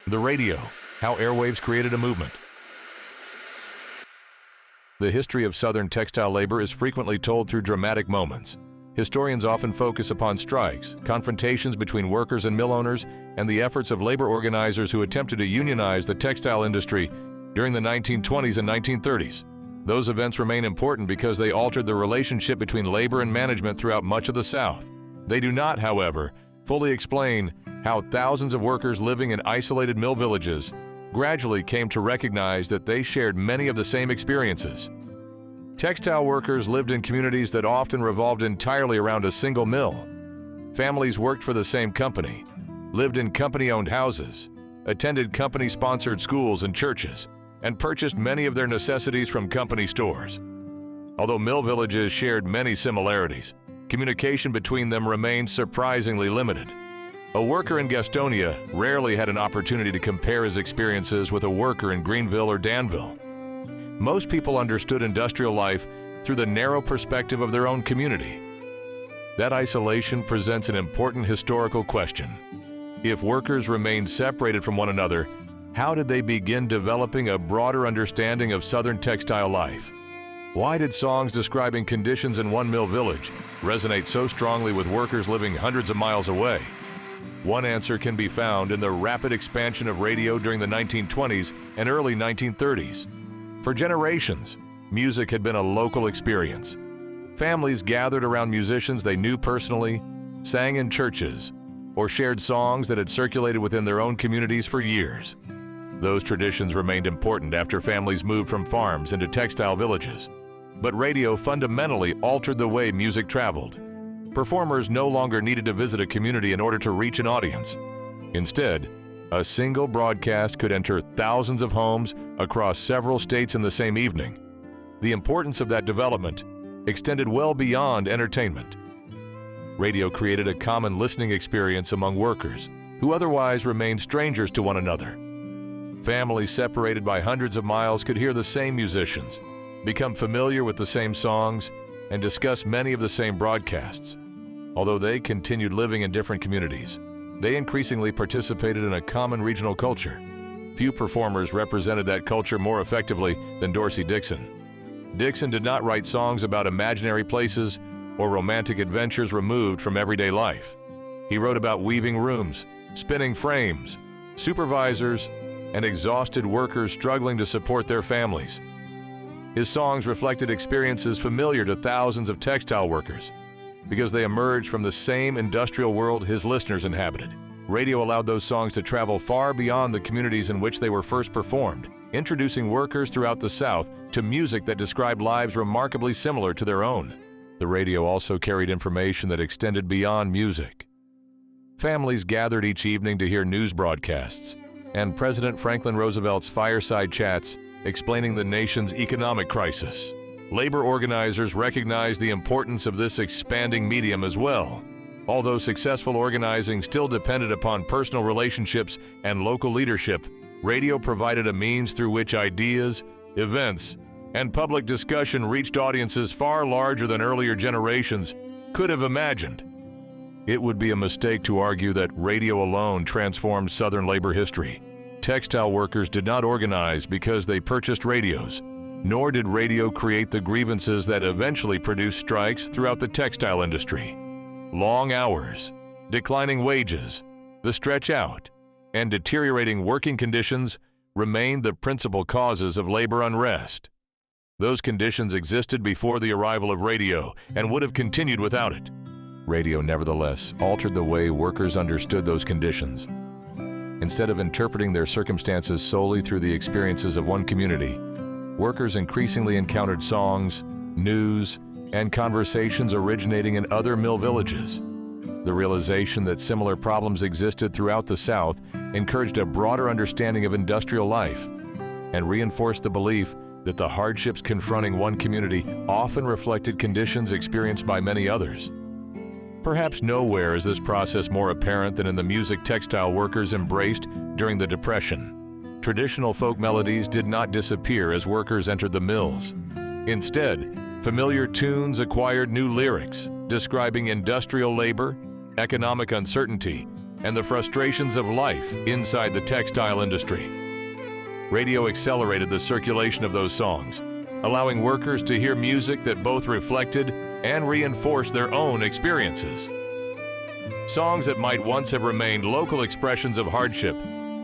The radio, how airwaves created a movement. The history of Southern textile labor is frequently told through dramatic moments. Historians often focus upon strikes, confrontations between workers and mill owners, and the efforts of labor organizers who attempted to unionize the textile industry during the 1920s and 1930s. Those events remain important because they altered the relationship between labor and management throughout much of the South. They do not, however, fully explain how thousands of workers living in isolated mill villages gradually came to recognize that they shared many of the same experiences. Textile workers lived in communities that often revolved entirely around a single mill. Families worked for the same company, lived in company-owned houses, attended company-sponsored schools and churches, and purchased many of their necessities from company stores. Although mill villages shared many similarities, communication between them remained surprisingly limited. A worker in Gastonia rarely had an opportunity to compare his experiences with a worker in Greenville or Danville. Most people understood industrial life through the narrow perspective of their own community. That isolation presents an important historical question. If workers remained separated from one another, how did they begin developing a broader understanding of Southern textile life? Why did songs describing conditions in one mill village resonate so strongly with workers living hundreds of miles away? One answer can be found in the rapid expansion of radio during the 1920s and early 1930s. For generations, music had been a local experience. Families gathered around musicians they knew personally, sang in churches, or shared songs that had circulated within their own communities for years. Those traditions remained important after families moved from farms into textile villages. But radio fundamentally altered the way music traveled. Performers no longer needed to visit a community in order to reach an audience. Instead, a single broadcast could enter thousands of homes across several states in the same evening. The importance of that development extended well beyond entertainment. Radio created a common listening experience among workers who otherwise remained strangers to one another. Families separated by hundreds of miles could hear the same musicians, become familiar with the same songs, and discuss many of the same broadcasts. Although they continued living in different communities, they increasingly participated in a common regional culture. Few performers represented that culture more effectively than Dorsey Dixon. Dixon did not write songs about imaginary places or romantic adventures removed from everyday life. He wrote about weaving rooms, spinning frames, supervisors, and exhausted workers struggling to support their families. His songs reflected experiences familiar to thousands of textile workers because they emerged from the same industrial world his listeners inhabited. Radio allowed those songs to travel far beyond the communities in which they were first performed, introducing workers throughout the South to music that described lives remarkably similar to their own. The radio also carried information that extended beyond music. Families gathered each evening to hear news broadcasts and President Franklin Roosevelt's fireside chats explaining the nation's economic crisis. Labor organizers recognized the importance of this expanding medium as well. Although successful organizing still depended upon personal relationships and local leadership, radio provided a means through which ideas, events, and public discussion reached audiences far larger than earlier generations could have imagined. It would be a mistake to argue that radio alone transformed Southern labor history. Textile workers did not organize because they purchased radios, nor did radio create the grievances that eventually produced strikes throughout the textile industry. Long hours, declining wages, the stretch out, and deteriorating working conditions remained the principal causes of labor unrest. Those conditions existed before the arrival of radio and would have continued without it. Radio, nevertheless, altered the way workers understood those conditions. Instead of interpreting their circumstances solely through the experiences of one community, workers increasingly encountered songs, news, and conversations originating in other mill villages. The realization that similar problems existed throughout the South encouraged a broader understanding of industrial life and reinforced the belief that the hardships confronting one community often reflected conditions experienced by many others. Perhaps nowhere is this process more apparent than in the music textile workers embraced during the Depression. Traditional folk melodies did not disappear as workers entered the mills. Instead, familiar tunes acquired new lyrics, describing industrial labor, economic uncertainty, and the frustrations of life inside the textile industry. Radio accelerated the circulation of those songs, allowing workers to hear music that both reflected and reinforced their own experiences. Songs that might once have remained local expressions of hardship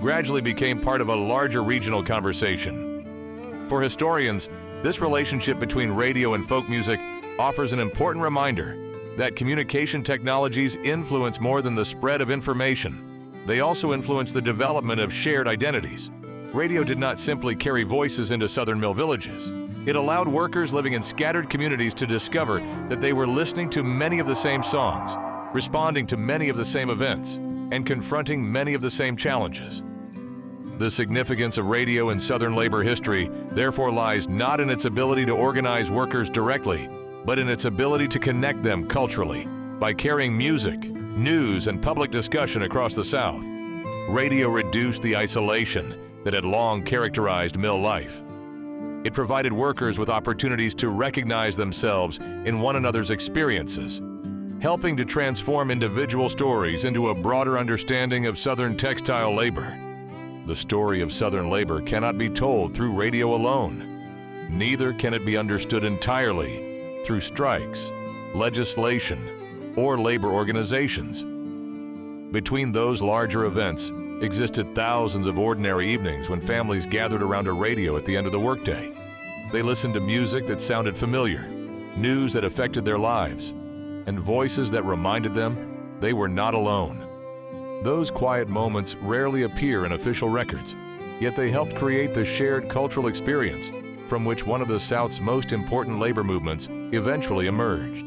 gradually became part of a larger regional conversation. For historians, this relationship between radio and folk music offers an important reminder that communication technologies influence more than the spread of information. They also influence the development of shared identities. Radio did not simply carry voices into southern mill villages. It allowed workers living in scattered communities to discover that they were listening to many of the same songs, responding to many of the same events, and confronting many of the same challenges. The significance of radio in Southern labor history therefore lies not in its ability to organize workers directly, but in its ability to connect them culturally. By carrying music, news, and public discussion across the South, radio reduced the isolation that had long characterized mill life. It provided workers with opportunities to recognize themselves in one another's experiences, helping to transform individual stories into a broader understanding of Southern textile labor. The story of Southern labor cannot be told through radio alone. Neither can it be understood entirely through strikes, legislation, or labor organizations. Between those larger events existed thousands of ordinary evenings when families gathered around a radio at the end of the workday. They listened to music that sounded familiar, news that affected their lives, and voices that reminded them they were not alone. Those quiet moments rarely appear in official records, yet they helped create the shared cultural experience from which one of the South's most important labor movements eventually emerged.